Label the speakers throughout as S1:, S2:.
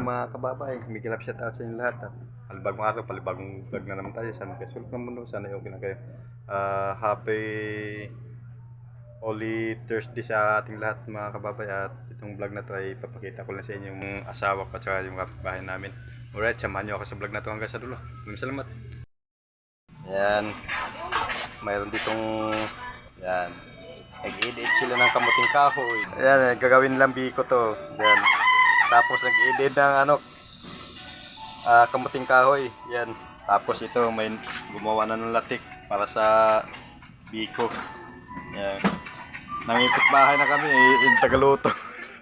S1: mga kababay, Miguel up shout out sa inyo lahat. At palibagong araw, palibagong vlog na naman tayo. Sana kayo sulok ng mundo, sana okay na kayo. Happy Holy Thursday sa ating lahat mga kababay. At itong vlog na to ay papakita ko lang sa inyo yung asawa ko at saka yung kapitbahay namin. Alright, samahan nyo ako sa vlog na to hanggang sa dulo. Maraming salamat. Yan, mayroon ditong yan, nag-edit sila ng kamuting kahoy. Ayan, gagawin lang biko to. Yan. Tapos nag-edit ng kamuting kahoy. Yan. Tapos ito may gumawa na ng latik para sa biko. Yan. Nangipit bahay na kami, yung tagaluto.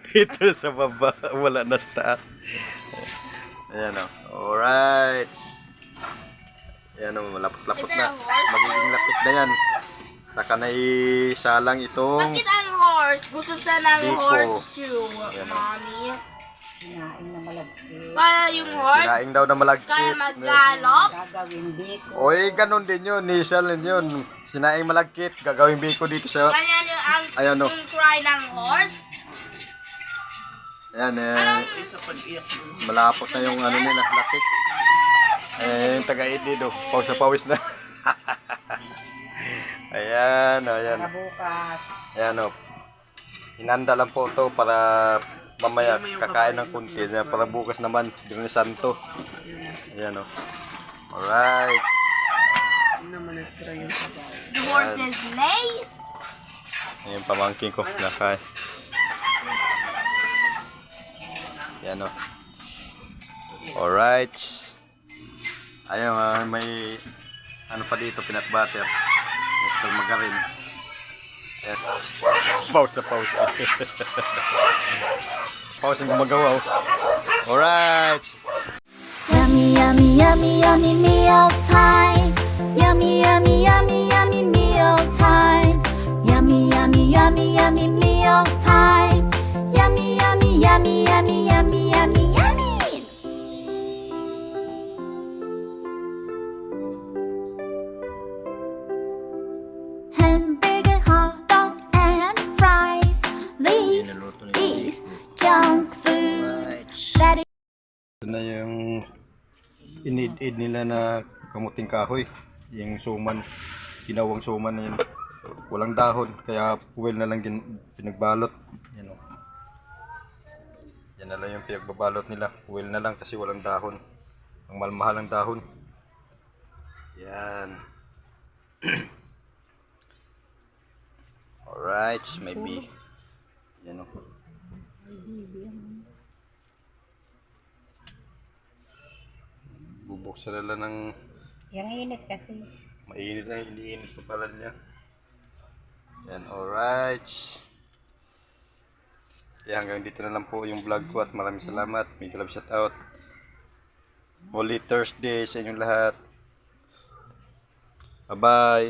S1: Dito sa baba, wala na sa taas. Ayan o. Alright. Ayan o, malapot-lapot na. Magiging lapit na yan. Saka na isalang itong
S2: bakit ang horse? Gusto siya ng
S1: biko.
S2: horseshoe, mommy.
S3: Sinaing na malagkit.
S2: Para yung horse,
S1: sinaing daw na malagkit.
S2: kaya maggalop.
S3: Gagawin biko.
S1: Oy, ganun din yun. Nisal din yun. Sinaing malagkit. Gagawin biko dito sa...
S2: Ganyan yung,
S1: Ayan, no.
S2: yung cry ng horse.
S1: Ayan, malapot na yung ano nila, lapit. Yung taga-edit, pawis na pawis na. Ayan, ayan.
S3: Para bukas.
S1: Ayan, hinanda lang po ito para mamaya kakain ng kunti. Para bukas naman, Biyernes Santo. Ayan, alright.
S2: The horses lay.
S1: Ayan, pamangkin ko, nakain. Ayan, alright. Ayan, may ano pa dito, peanut butter. Mr. Margarine. Ayan. Pause na pause. Pause ang gumagawa. Alright.
S4: Yummy, yummy, yummy, yummy meal time. Yummy, yummy, yummy, yummy meal time. Yummy, yummy, yummy, yummy meal time. Yummy, yummy, yummy, yummy, yummy, yummy, yummy. Hamburger, hot dog, and fries. This is junk food. That is
S1: Ito na yung inid-id nila na kamuting kahoy. Yung suman, ginawang suman na yun. Walang dahon, kaya puwel na lang pinagbalot. Yan o. Yan na lang yung pinagbabalot nila. Puwel na lang kasi walang dahon. Ang mahal ang dahon. Yan. Alright, maybe. Yan o. Bubuksan nila ng
S3: Yang init kasi.
S1: mainit na, iniinit pa pala niya. Yan, alright. Kaya hanggang dito na lang po yung vlog ko at maraming salamat. Miguel up shout out. Holy Thursday sa inyong lahat. Bye bye.